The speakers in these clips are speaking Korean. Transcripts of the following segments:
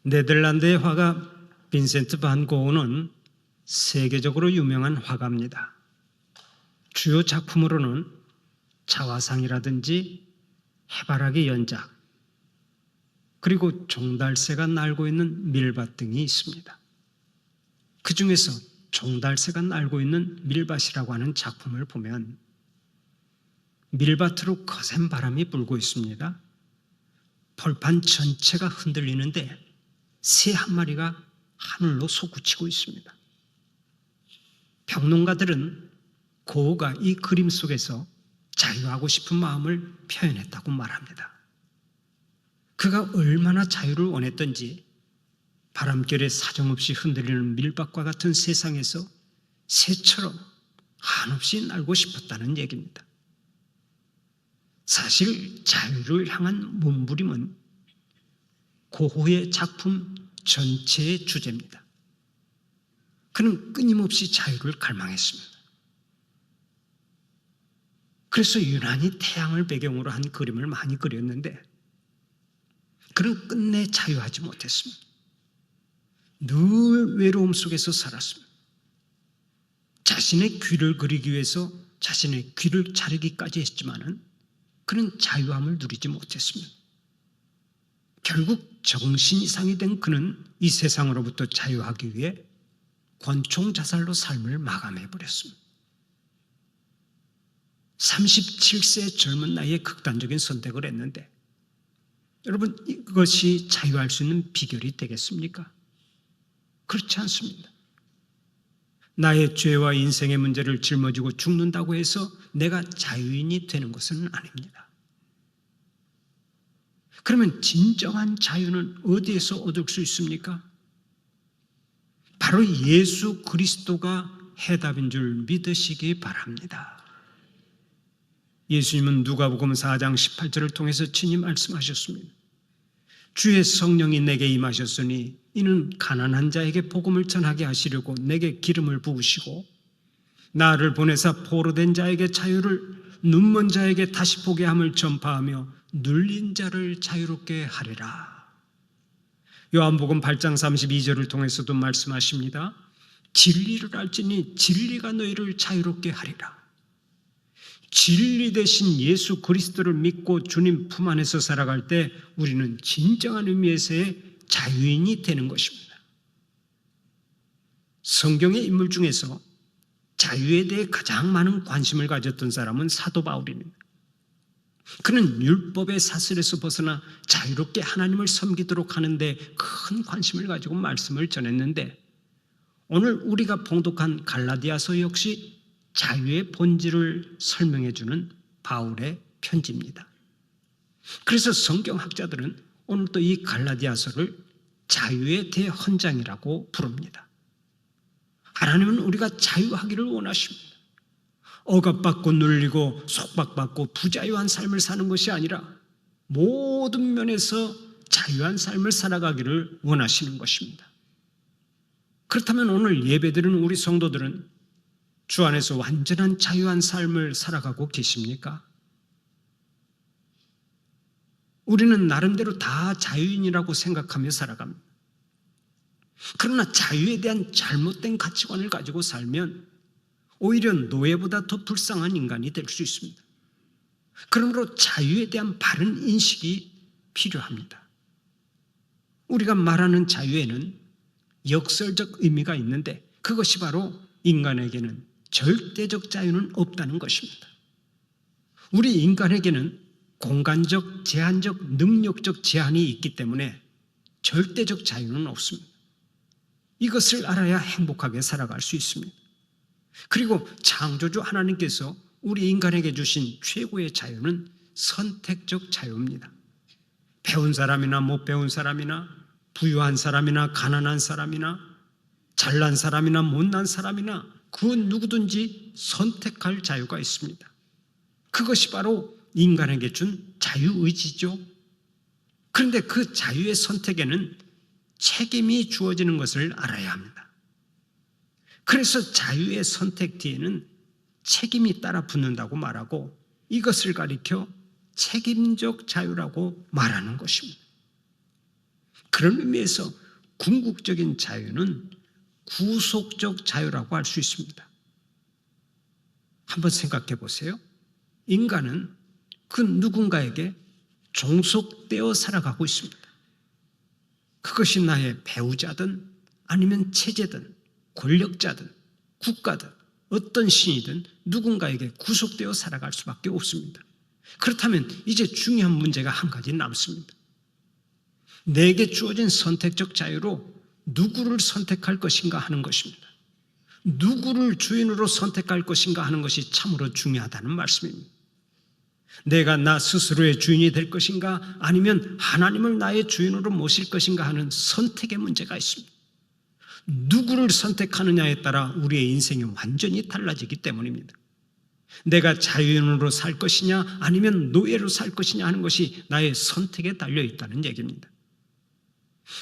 네덜란드의 화가 빈센트 반 고흐는 세계적으로 유명한 화가입니다. 주요 작품으로는 자화상이라든지 해바라기 연작, 그리고 종달새가 날고 있는 밀밭 등이 있습니다. 그 중에서 종달새가 날고 있는 밀밭이라고 하는 작품을 보면 밀밭으로 거센 바람이 불고 있습니다. 벌판 전체가 흔들리는데 새 한 마리가 하늘로 솟구치고 있습니다. 평론가들은 고흐가 이 그림 속에서 자유하고 싶은 마음을 표현했다고 말합니다. 그가 얼마나 자유를 원했던지 바람결에 사정없이 흔들리는 밀밭과 같은 세상에서 새처럼 한없이 날고 싶었다는 얘기입니다. 사실 자유를 향한 몸부림은 고흐의 작품 전체의 주제입니다. 그는 끊임없이 자유를 갈망했습니다. 그래서 유난히 태양을 배경으로 한 그림을 많이 그렸는데 그는 끝내 자유하지 못했습니다. 늘 외로움 속에서 살았습니다. 자신의 귀를 그리기 위해서 자신의 귀를 자르기까지 했지만은 그는 자유함을 누리지 못했습니다. 결국 정신 이상이 된 그는 이 세상으로부터 자유하기 위해 권총 자살로 삶을 마감해 버렸습니다. 37세 젊은 나이에 극단적인 선택을 했는데 여러분, 이것이 자유할 수 있는 비결이 되겠습니까? 그렇지 않습니다. 나의 죄와 인생의 문제를 짊어지고 죽는다고 해서 내가 자유인이 되는 것은 아닙니다. 그러면 진정한 자유는 어디에서 얻을 수 있습니까? 바로 예수 그리스도가 해답인 줄 믿으시기 바랍니다. 예수님은 누가복음 4장 18절을 통해서 친히 말씀하셨습니다. 주의 성령이 내게 임하셨으니 이는 가난한 자에게 복음을 전하게 하시려고 내게 기름을 부으시고 나를 보내사 포로된 자에게 자유를, 눈먼 자에게 다시 보게 함을 전파하며 눌린 자를 자유롭게 하리라. 요한복음 8장 32절을 통해서도 말씀하십니다. 진리를 알지니 진리가 너희를 자유롭게 하리라. 진리 대신 예수 그리스도를 믿고 주님 품 안에서 살아갈 때 우리는 진정한 의미에서의 자유인이 되는 것입니다. 성경의 인물 중에서 자유에 대해 가장 많은 관심을 가졌던 사람은 사도 바울입니다. 그는 율법의 사슬에서 벗어나 자유롭게 하나님을 섬기도록 하는데 큰 관심을 가지고 말씀을 전했는데 오늘 우리가 봉독한 갈라디아서 역시 자유의 본질을 설명해 주는 바울의 편지입니다. 그래서 성경학자들은 오늘 또 이 갈라디아서를 자유의 대헌장이라고 부릅니다. 하나님은 우리가 자유하기를 원하십니다. 억압받고 눌리고 속박받고 부자유한 삶을 사는 것이 아니라 모든 면에서 자유한 삶을 살아가기를 원하시는 것입니다. 그렇다면 오늘 예배드리는 우리 성도들은 주 안에서 완전한 자유한 삶을 살아가고 계십니까? 우리는 나름대로 다 자유인이라고 생각하며 살아갑니다. 그러나 자유에 대한 잘못된 가치관을 가지고 살면 오히려 노예보다 더 불쌍한 인간이 될 수 있습니다. 그러므로 자유에 대한 바른 인식이 필요합니다. 우리가 말하는 자유에는 역설적 의미가 있는데 그것이 바로 인간에게는 절대적 자유는 없다는 것입니다. 우리 인간에게는 공간적, 제한적, 능력적 제한이 있기 때문에 절대적 자유는 없습니다. 이것을 알아야 행복하게 살아갈 수 있습니다. 그리고 창조주 하나님께서 우리 인간에게 주신 최고의 자유는 선택적 자유입니다. 배운 사람이나 못 배운 사람이나 부유한 사람이나 가난한 사람이나 잘난 사람이나 못난 사람이나 그 누구든지 선택할 자유가 있습니다. 그것이 바로 인간에게 준 자유의지죠. 그런데 그 자유의 선택에는 책임이 주어지는 것을 알아야 합니다. 그래서 자유의 선택 뒤에는 책임이 따라 붙는다고 말하고 이것을 가리켜 책임적 자유라고 말하는 것입니다. 그런 의미에서 궁극적인 자유는 구속적 자유라고 할 수 있습니다. 한번 생각해 보세요. 인간은 그 누군가에게 종속되어 살아가고 있습니다. 그것이 나의 배우자든 아니면 체제든 권력자든 국가든 어떤 신이든 누군가에게 구속되어 살아갈 수밖에 없습니다. 그렇다면 이제 중요한 문제가 한 가지 남습니다. 내게 주어진 선택적 자유로 누구를 선택할 것인가 하는 것입니다. 누구를 주인으로 선택할 것인가 하는 것이 참으로 중요하다는 말씀입니다. 내가 나 스스로의 주인이 될 것인가 아니면 하나님을 나의 주인으로 모실 것인가 하는 선택의 문제가 있습니다. 누구를 선택하느냐에 따라 우리의 인생이 완전히 달라지기 때문입니다. 내가 자유인으로 살 것이냐 아니면 노예로 살 것이냐 하는 것이 나의 선택에 달려 있다는 얘기입니다.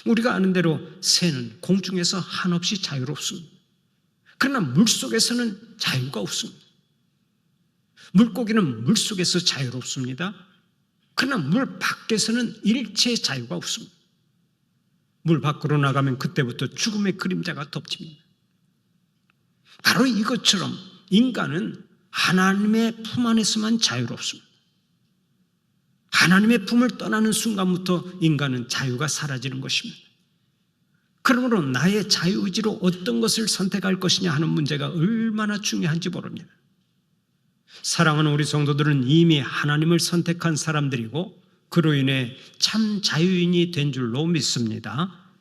우리가 아는 대로 새는 공중에서 한없이 자유롭습니다. 그러나 물속에서는 자유가 없습니다. 물고기는 물속에서 자유롭습니다. 그러나 물 밖에서는 일체의 자유가 없습니다. 물 밖으로 나가면 그때부터 죽음의 그림자가 덮칩니다. 바로 이것처럼 인간은 하나님의 품 안에서만 자유롭습니다. 하나님의 품을 떠나는 순간부터 인간은 자유가 사라지는 것입니다. 그러므로 나의 자유의지로 어떤 것을 선택할 것이냐 하는 문제가 얼마나 중요한지 모릅니다. 사랑하는 우리 성도들은 이미 하나님을 선택한 사람들이고 그로 인해 참 자유인이 된 줄로 믿습니다.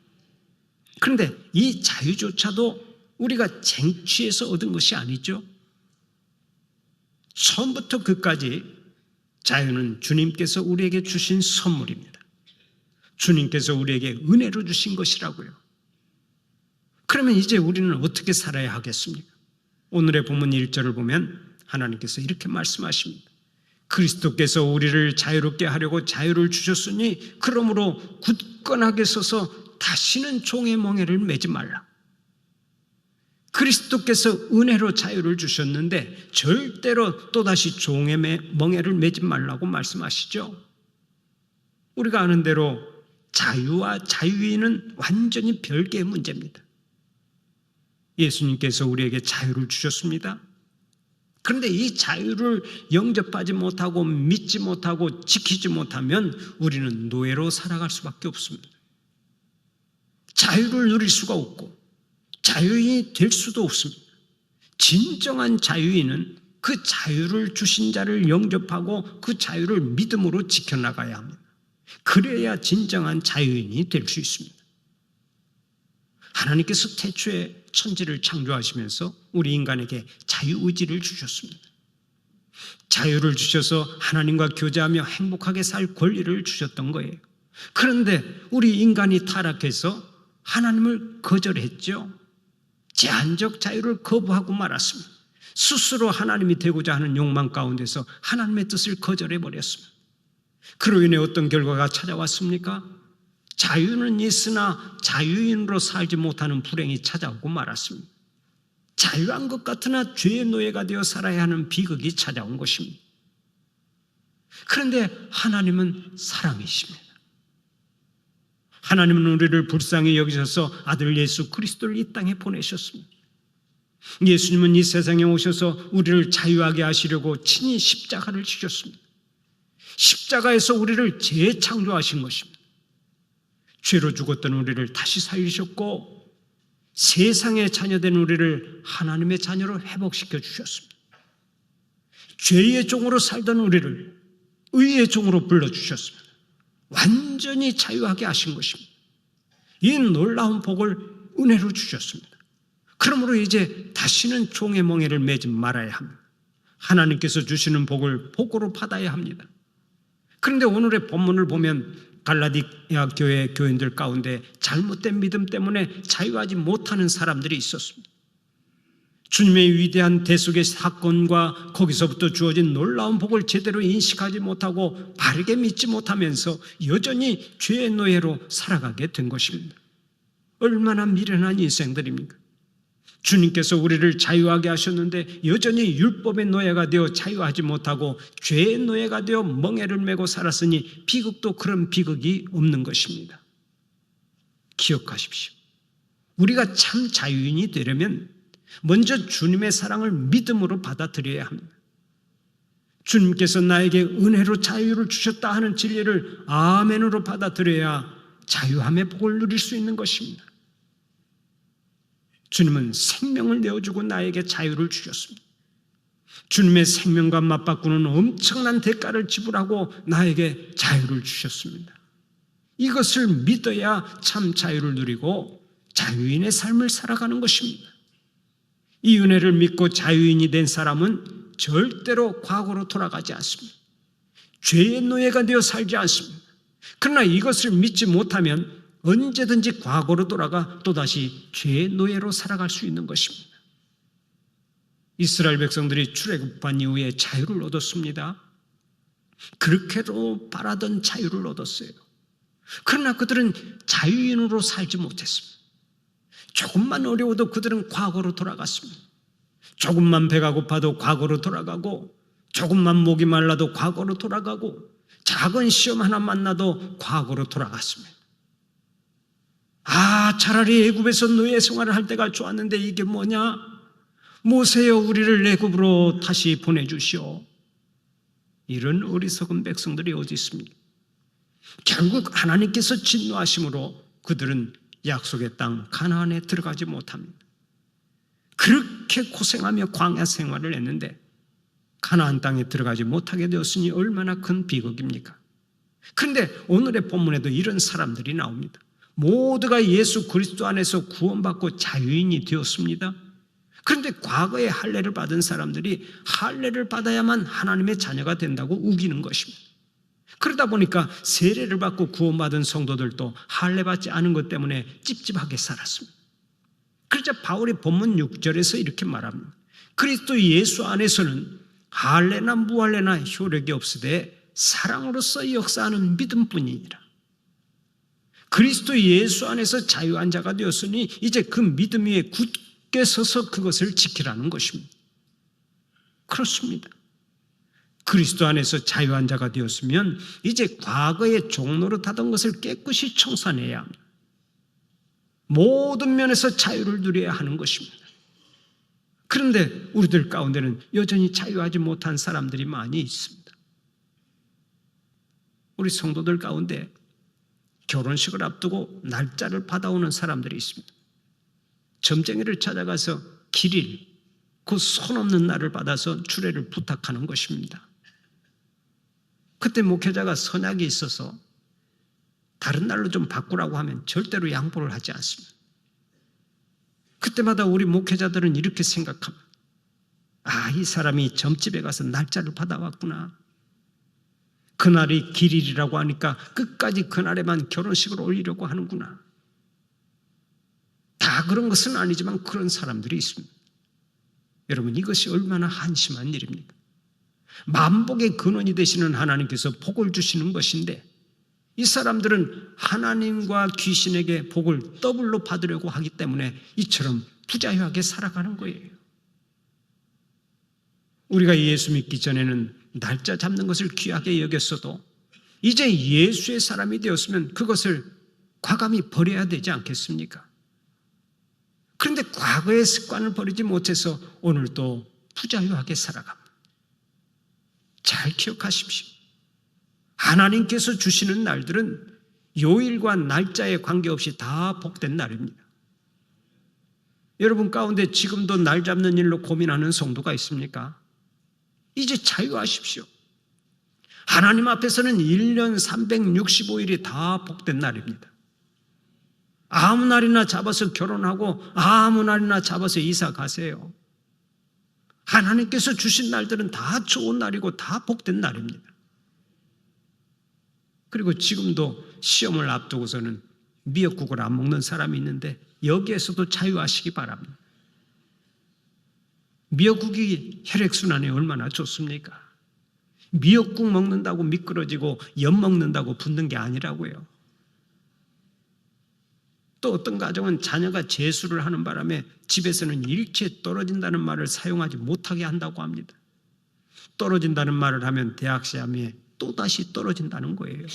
그런데 이 자유조차도 우리가 쟁취해서 얻은 것이 아니죠. 처음부터 끝까지 자유는 주님께서 우리에게 주신 선물입니다. 주님께서 우리에게 은혜로 주신 것이라고요. 그러면 이제 우리는 어떻게 살아야 하겠습니까? 오늘의 본문 1절을 보면 하나님께서 이렇게 말씀하십니다. 그리스도께서 우리를 자유롭게 하려고 자유를 주셨으니 그러므로 굳건하게 서서 다시는 종의 멍에를 매지 말라. 그리스도께서 은혜로 자유를 주셨는데 절대로 또다시 종의 멍에를 매지 말라고 말씀하시죠. 우리가 아는 대로 자유와 자유인은 완전히 별개의 문제입니다. 예수님께서 우리에게 자유를 주셨습니다. 그런데 이 자유를 영접하지 못하고 믿지 못하고 지키지 못하면 우리는 노예로 살아갈 수밖에 없습니다. 자유를 누릴 수가 없고 자유인이 될 수도 없습니다. 진정한 자유인은 그 자유를 주신 자를 영접하고 그 자유를 믿음으로 지켜나가야 합니다. 그래야 진정한 자유인이 될 수 있습니다. 하나님께서 태초에 천지를 창조하시면서 우리 인간에게 자유의지를 주셨습니다. 자유를 주셔서 하나님과 교제하며 행복하게 살 권리를 주셨던 거예요. 그런데 우리 인간이 타락해서 하나님을 거절했죠. 제한적 자유를 거부하고 말았습니다. 스스로 하나님이 되고자 하는 욕망 가운데서 하나님의 뜻을 거절해버렸습니다. 그로 인해 어떤 결과가 찾아왔습니까? 자유는 있으나 자유인으로 살지 못하는 불행이 찾아오고 말았습니다. 자유한 것 같으나 죄의 노예가 되어 살아야 하는 비극이 찾아온 것입니다. 그런데 하나님은 사랑이십니다. 하나님은 우리를 불쌍히 여기셔서 아들 예수 그리스도를 이 땅에 보내셨습니다. 예수님은 이 세상에 오셔서 우리를 자유하게 하시려고 친히 십자가를 지셨습니다. 십자가에서 우리를 재창조하신 것입니다. 죄로 죽었던 우리를 다시 살리셨고 세상의 자녀된 우리를 하나님의 자녀로 회복시켜 주셨습니다. 죄의 종으로 살던 우리를 의의 종으로 불러주셨습니다. 완전히 자유하게 하신 것입니다. 이 놀라운 복을 은혜로 주셨습니다. 그러므로 이제 다시는 종의 멍에를 매지 말아야 합니다. 하나님께서 주시는 복을 복으로 받아야 합니다. 그런데 오늘의 본문을 보면 갈라디아 교회 교인들 가운데 잘못된 믿음 때문에 자유하지 못하는 사람들이 있었습니다. 주님의 위대한 대속의 사건과 거기서부터 주어진 놀라운 복을 제대로 인식하지 못하고 바르게 믿지 못하면서 여전히 죄의 노예로 살아가게 된 것입니다. 얼마나 미련한 인생들입니까? 주님께서 우리를 자유하게 하셨는데 여전히 율법의 노예가 되어 자유하지 못하고 죄의 노예가 되어 멍에를 메고 살았으니 비극도 그런 비극이 없는 것입니다. 기억하십시오. 우리가 참 자유인이 되려면 먼저 주님의 사랑을 믿음으로 받아들여야 합니다. 주님께서 나에게 은혜로 자유를 주셨다 하는 진리를 아멘으로 받아들여야 자유함의 복을 누릴 수 있는 것입니다. 주님은 생명을 내어주고 나에게 자유를 주셨습니다. 주님의 생명과 맞바꾸는 엄청난 대가를 지불하고 나에게 자유를 주셨습니다. 이것을 믿어야 참 자유를 누리고 자유인의 삶을 살아가는 것입니다. 이 은혜를 믿고 자유인이 된 사람은 절대로 과거로 돌아가지 않습니다. 죄의 노예가 되어 살지 않습니다. 그러나 이것을 믿지 못하면 언제든지 과거로 돌아가 또다시 죄의 노예로 살아갈 수 있는 것입니다. 이스라엘 백성들이 출애굽한 이후에 자유를 얻었습니다. 그렇게도 바라던 자유를 얻었어요. 그러나 그들은 자유인으로 살지 못했습니다. 조금만 어려워도 그들은 과거로 돌아갔습니다. 조금만 배가 고파도 과거로 돌아가고, 조금만 목이 말라도 과거로 돌아가고, 작은 시험 하나 만나도 과거로 돌아갔습니다. 차라리 애굽에서 노예 생활을 할 때가 좋았는데 이게 뭐냐? 모세여 우리를 애굽으로 다시 보내주시오. 이런 어리석은 백성들이 어디 있습니까? 결국 하나님께서 진노하심으로 그들은 약속의 땅 가나안에 들어가지 못합니다. 그렇게 고생하며 광야 생활을 했는데 가나안 땅에 들어가지 못하게 되었으니 얼마나 큰 비극입니까? 그런데 오늘의 본문에도 이런 사람들이 나옵니다. 모두가 예수 그리스도 안에서 구원받고 자유인이 되었습니다. 그런데 과거에 할례를 받은 사람들이 할례를 받아야만 하나님의 자녀가 된다고 우기는 것입니다. 그러다 보니까 세례를 받고 구원받은 성도들도 할례 받지 않은 것 때문에 찝찝하게 살았습니다. 그러자 바울이 본문 6절에서 이렇게 말합니다. 그리스도 예수 안에서는 할례나 무할례나 효력이 없으되 사랑으로서 역사하는 믿음뿐이니라. 그리스도 예수 안에서 자유한 자가 되었으니 이제 그 믿음 위에 굳게 서서 그것을 지키라는 것입니다. 그렇습니다. 그리스도 안에서 자유한 자가 되었으면 이제 과거에 종노릇하던 것을 깨끗이 청산해야 합니다. 모든 면에서 자유를 누려야 하는 것입니다. 그런데 우리들 가운데는 여전히 자유하지 못한 사람들이 많이 있습니다. 우리 성도들 가운데 결혼식을 앞두고 날짜를 받아오는 사람들이 있습니다. 점쟁이를 찾아가서 길일, 그 손 없는 날을 받아서 주례를 부탁하는 것입니다. 그때 목회자가 선약이 있어서 다른 날로 좀 바꾸라고 하면 절대로 양보를 하지 않습니다. 그때마다 우리 목회자들은 이렇게 생각합니다. 이 사람이 점집에 가서 날짜를 받아왔구나. 그날이 길일이라고 하니까 끝까지 그날에만 결혼식을 올리려고 하는구나. 다 그런 것은 아니지만 그런 사람들이 있습니다. 여러분, 이것이 얼마나 한심한 일입니까? 만복의 근원이 되시는 하나님께서 복을 주시는 것인데 이 사람들은 하나님과 귀신에게 복을 더블로 받으려고 하기 때문에 이처럼 부자유하게 살아가는 거예요. 우리가 예수 믿기 전에는 날짜 잡는 것을 귀하게 여겼어도 이제 예수의 사람이 되었으면 그것을 과감히 버려야 되지 않겠습니까? 그런데 과거의 습관을 버리지 못해서 오늘도 부자유하게 살아갑니다. 잘 기억하십시오. 하나님께서 주시는 날들은 요일과 날짜에 관계없이 다 복된 날입니다. 여러분 가운데 지금도 날 잡는 일로 고민하는 성도가 있습니까? 이제 자유하십시오. 하나님 앞에서는 1년 365일이 다 복된 날입니다. 아무 날이나 잡아서 결혼하고 아무 날이나 잡아서 이사 가세요. 하나님께서 주신 날들은 다 좋은 날이고 다 복된 날입니다. 그리고 지금도 시험을 앞두고서는 미역국을 안 먹는 사람이 있는데 여기에서도 자유하시기 바랍니다. 미역국이 혈액순환에 얼마나 좋습니까? 미역국 먹는다고 미끄러지고 엿 먹는다고 붓는 게 아니라고요. 또 어떤 가정은 자녀가 재수를 하는 바람에 집에서는 일체 떨어진다는 말을 사용하지 못하게 한다고 합니다. 떨어진다는 말을 하면 대학 시험에 또다시 떨어진다는 거예요.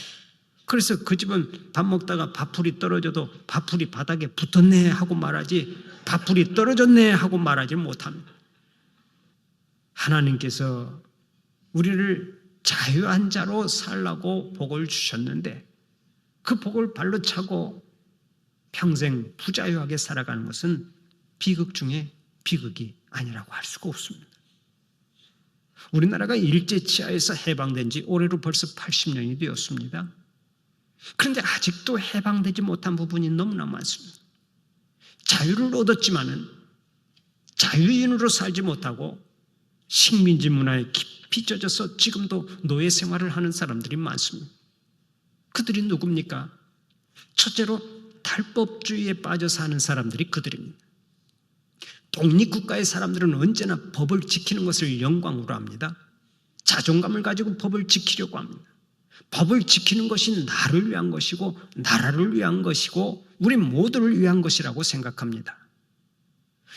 그래서 그 집은 밥 먹다가 밥풀이 떨어져도 밥풀이 바닥에 붙었네 하고 말하지 밥풀이 떨어졌네 하고 말하지 못합니다. 하나님께서 우리를 자유한 자로 살라고 복을 주셨는데 그 복을 발로 차고 평생 부자유하게 살아가는 것은 비극 중에 비극이 아니라고 할 수가 없습니다. 우리나라가 일제치하에서 해방된 지 올해로 벌써 80년이 되었습니다. 그런데 아직도 해방되지 못한 부분이 너무나 많습니다. 자유를 얻었지만은 자유인으로 살지 못하고 식민지 문화에 깊이 젖어서 지금도 노예 생활을 하는 사람들이 많습니다. 그들이 누굽니까? 첫째로 탈법주의에 빠져 사는 사람들이 그들입니다. 독립국가의 사람들은 언제나 법을 지키는 것을 영광으로 합니다. 자존감을 가지고 법을 지키려고 합니다. 법을 지키는 것이 나를 위한 것이고 나라를 위한 것이고 우리 모두를 위한 것이라고 생각합니다.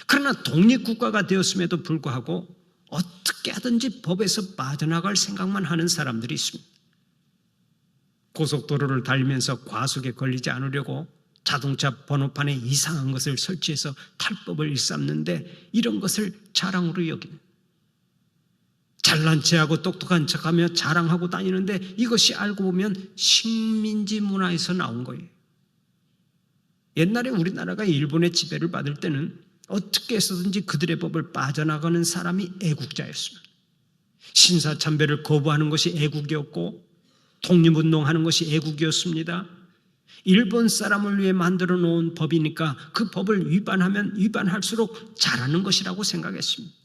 그러나 독립국가가 되었음에도 불구하고 어떻게 하든지 법에서 빠져나갈 생각만 하는 사람들이 있습니다. 고속도로를 달리면서 과속에 걸리지 않으려고 자동차 번호판에 이상한 것을 설치해서 탈법을 일삼는데 이런 것을 자랑으로 여깁니다. 잘난 체하고 똑똑한 척하며 자랑하고 다니는데 이것이 알고 보면 식민지 문화에서 나온 거예요. 옛날에 우리나라가 일본의 지배를 받을 때는 어떻게 해서든지 그들의 법을 빠져나가는 사람이 애국자였습니다. 신사참배를 거부하는 것이 애국이었고 독립운동하는 것이 애국이었습니다. 일본 사람을 위해 만들어 놓은 법이니까 그 법을 위반하면 위반할수록 잘하는 것이라고 생각했습니다.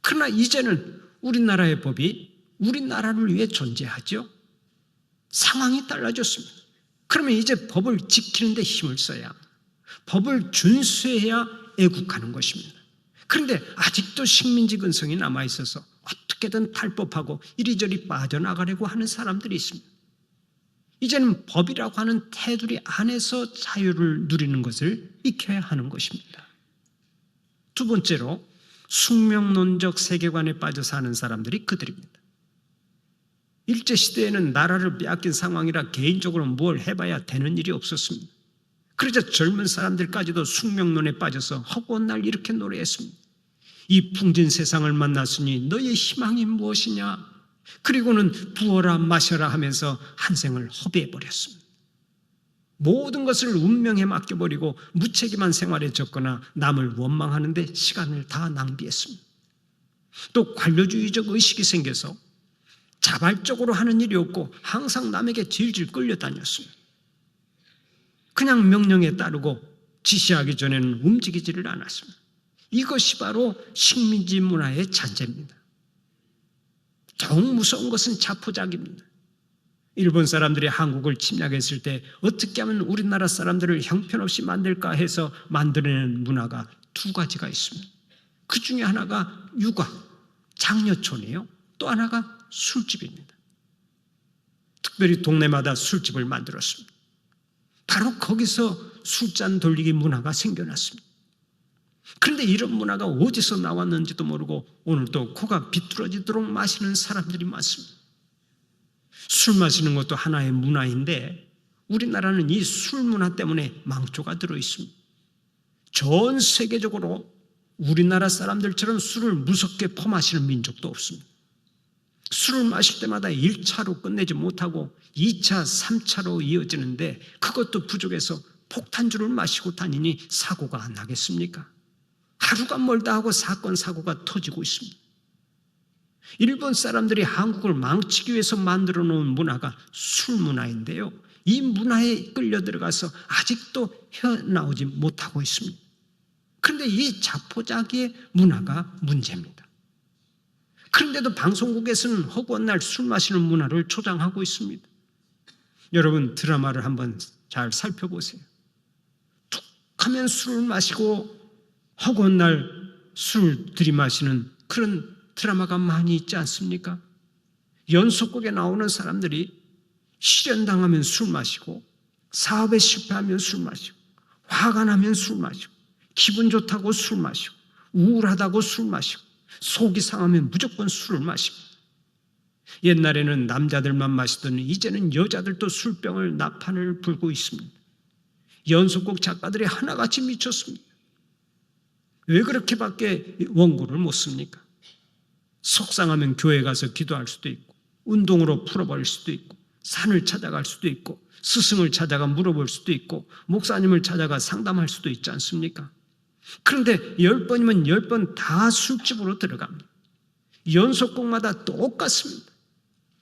그러나 이제는 우리나라의 법이 우리나라를 위해 존재하죠. 상황이 달라졌습니다. 그러면 이제 법을 지키는 데 힘을 써야 법을 준수해야 애국하는 것입니다. 그런데 아직도 식민지 근성이 남아있어서 어떻게든 탈법하고 이리저리 빠져나가려고 하는 사람들이 있습니다. 이제는 법이라고 하는 테두리 안에서 자유를 누리는 것을 익혀야 하는 것입니다. 두 번째로 숙명론적 세계관에 빠져 사는 사람들이 그들입니다. 일제시대에는 나라를 빼앗긴 상황이라 개인적으로 뭘 해봐야 되는 일이 없었습니다. 그러자 젊은 사람들까지도 숙명론에 빠져서 허구한 날 이렇게 노래했습니다. 이 풍진 세상을 만났으니 너의 희망이 무엇이냐? 그리고는 부어라 마셔라 하면서 한 생을 허비해버렸습니다. 모든 것을 운명에 맡겨버리고 무책임한 생활에 졌거나 남을 원망하는 데 시간을 다 낭비했습니다. 또 관료주의적 의식이 생겨서 자발적으로 하는 일이 없고 항상 남에게 질질 끌려다녔습니다. 그냥 명령에 따르고 지시하기 전에는 움직이지를 않았습니다. 이것이 바로 식민지 문화의 잔재입니다. 더욱 무서운 것은 자포자기입니다. 일본 사람들이 한국을 침략했을 때 어떻게 하면 우리나라 사람들을 형편없이 만들까 해서 만들어낸 문화가 두 가지가 있습니다. 그 중에 하나가 육아, 장려촌이에요. 또 하나가 술집입니다. 특별히 동네마다 술집을 만들었습니다. 바로 거기서 술잔 돌리기 문화가 생겨났습니다. 그런데 이런 문화가 어디서 나왔는지도 모르고 오늘도 코가 비뚤어지도록 마시는 사람들이 많습니다. 술 마시는 것도 하나의 문화인데 우리나라는 이 술 문화 때문에 망조가 들어 있습니다. 전 세계적으로 우리나라 사람들처럼 술을 무섭게 퍼마시는 민족도 없습니다. 술을 마실 때마다 1차로 끝내지 못하고 2차, 3차로 이어지는데 그것도 부족해서 폭탄주를 마시고 다니니 사고가 안 나겠습니까? 하루가 멀다 하고 사건, 사고가 터지고 있습니다. 일본 사람들이 한국을 망치기 위해서 만들어 놓은 문화가 술 문화인데요. 이 문화에 끌려 들어가서 아직도 헤어나오지 못하고 있습니다. 그런데 이 자포자기의 문화가 문제입니다. 그런데도 방송국에서는 허구한 날 술 마시는 문화를 조장하고 있습니다. 여러분 드라마를 한번 잘 살펴보세요. 툭 하면 술을 마시고 허구한 날 술 들이마시는 그런 드라마가 많이 있지 않습니까? 연속극에 나오는 사람들이 실현당하면 술 마시고 사업에 실패하면 술 마시고 화가 나면 술 마시고 기분 좋다고 술 마시고 우울하다고 술 마시고 속이 상하면 무조건 술을 마시고 옛날에는 남자들만 마시더니 이제는 여자들도 술병을 나판을 불고 있습니다. 연속곡 작가들이 하나같이 미쳤습니다. 왜 그렇게밖에 원고를 못 씁니까? 속상하면 교회 가서 기도할 수도 있고, 운동으로 풀어버릴 수도 있고, 산을 찾아갈 수도 있고, 스승을 찾아가 물어볼 수도 있고, 목사님을 찾아가 상담할 수도 있지 않습니까? 그런데 10번이면 10번 다 술집으로 들어갑니다. 연속곡마다 똑같습니다.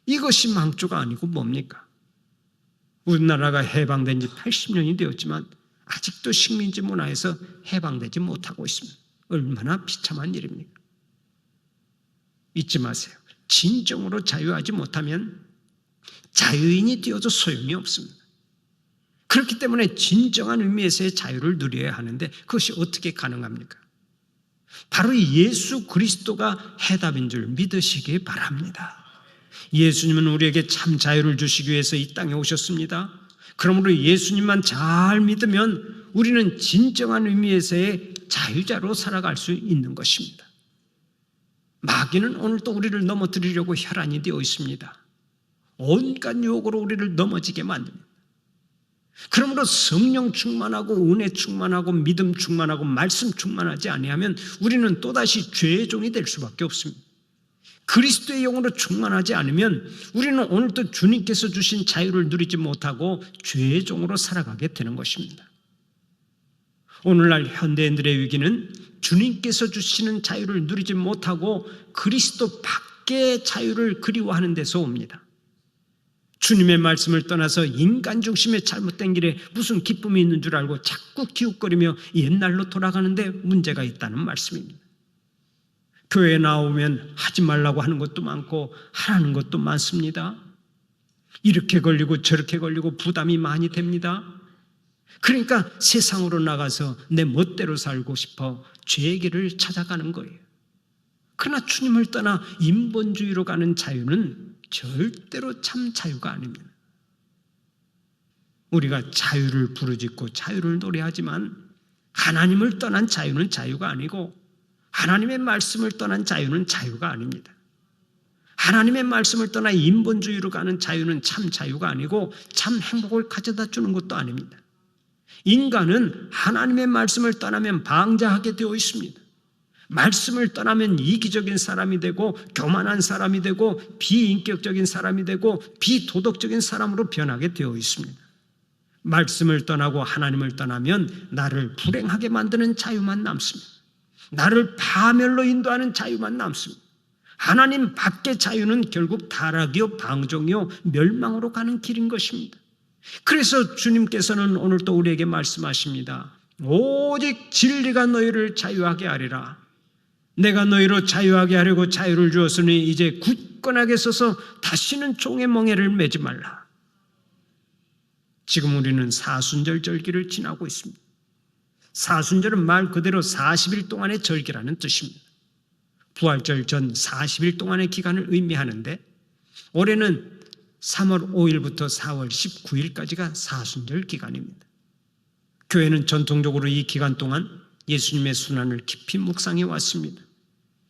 이것이 망조가 아니고 뭡니까? 우리나라가 해방된 지 80년이 되었지만 아직도 식민지 문화에서 해방되지 못하고 있습니다. 얼마나 비참한 일입니까? 잊지 마세요. 진정으로 자유하지 못하면 자유인이 되어도 소용이 없습니다. 그렇기 때문에 진정한 의미에서의 자유를 누려야 하는데 그것이 어떻게 가능합니까? 바로 예수 그리스도가 해답인 줄 믿으시기 바랍니다. 예수님은 우리에게 참 자유를 주시기 위해서 이 땅에 오셨습니다. 그러므로 예수님만 잘 믿으면 우리는 진정한 의미에서의 자유자로 살아갈 수 있는 것입니다. 마귀는 오늘도 우리를 넘어뜨리려고 혈안이 되어 있습니다. 온갖 유혹으로 우리를 넘어지게 만듭니다. 그러므로 성령 충만하고 은혜 충만하고 믿음 충만하고 말씀 충만하지 아니하면 우리는 또다시 죄의 종이 될 수밖에 없습니다. 그리스도의 영으로 충만하지 않으면 우리는 오늘도 주님께서 주신 자유를 누리지 못하고 죄의 종으로 살아가게 되는 것입니다. 오늘날 현대인들의 위기는 주님께서 주시는 자유를 누리지 못하고 그리스도 밖의 자유를 그리워하는 데서 옵니다. 주님의 말씀을 떠나서 인간 중심의 잘못된 길에 무슨 기쁨이 있는 줄 알고 자꾸 기웃거리며 옛날로 돌아가는데 문제가 있다는 말씀입니다. 교회에 나오면 하지 말라고 하는 것도 많고 하라는 것도 많습니다. 이렇게 걸리고 저렇게 걸리고 부담이 많이 됩니다. 그러니까 세상으로 나가서 내 멋대로 살고 싶어 죄의 길을 찾아가는 거예요. 그러나 주님을 떠나 인본주의로 가는 자유는 절대로 참 자유가 아닙니다. 우리가 자유를 부르짖고 자유를 노래하지만 하나님을 떠난 자유는 자유가 아니고 하나님의 말씀을 떠난 자유는 자유가 아닙니다. 하나님의 말씀을 떠나 인본주의로 가는 자유는 참 자유가 아니고 참 행복을 가져다 주는 것도 아닙니다. 인간은 하나님의 말씀을 떠나면 방자하게 되어 있습니다. 말씀을 떠나면 이기적인 사람이 되고 교만한 사람이 되고 비인격적인 사람이 되고 비도덕적인 사람으로 변하게 되어 있습니다. 말씀을 떠나고 하나님을 떠나면 나를 불행하게 만드는 자유만 남습니다. 나를 파멸로 인도하는 자유만 남습니다. 하나님 밖의 자유는 결국 타락이요 방종이요 멸망으로 가는 길인 것입니다. 그래서 주님께서는 오늘 또 우리에게 말씀하십니다. 오직 진리가 너희를 자유하게 하리라. 내가 너희로 자유하게 하려고 자유를 주었으니 이제 굳건하게 서서 다시는 종의 멍에를 매지 말라. 지금 우리는 사순절 절기를 지나고 있습니다. 사순절은 말 그대로 40일 동안의 절기라는 뜻입니다. 부활절 전 40일 동안의 기간을 의미하는데 올해는 3월 5일부터 4월 19일까지가 사순절 기간입니다. 교회는 전통적으로 이 기간 동안 예수님의 순환을 깊이 묵상해 왔습니다.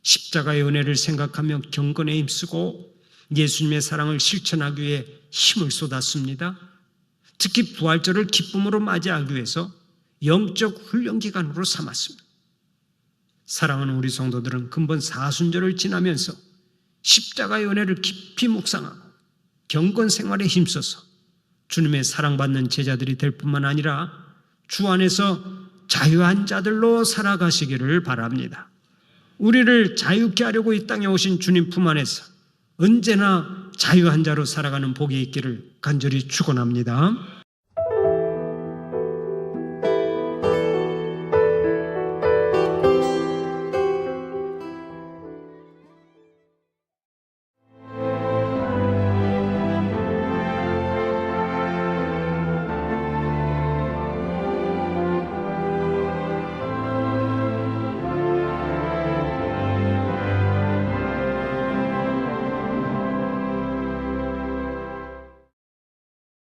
십자가의 은혜를 생각하며 경건에 힘쓰고 예수님의 사랑을 실천하기 위해 힘을 쏟았습니다. 특히 부활절을 기쁨으로 맞이하기 위해서 영적 훈련 기간으로 삼았습니다. 사랑하는 우리 성도들은 근본 사순절을 지나면서 십자가의 은혜를 깊이 묵상하고 경건 생활에 힘써서 주님의 사랑받는 제자들이 될 뿐만 아니라 주 안에서 자유한 자들로 살아가시기를 바랍니다. 우리를 자유케 하려고 이 땅에 오신 주님 품 안에서 언제나 자유한 자로 살아가는 복이 있기를 간절히 축원합니다.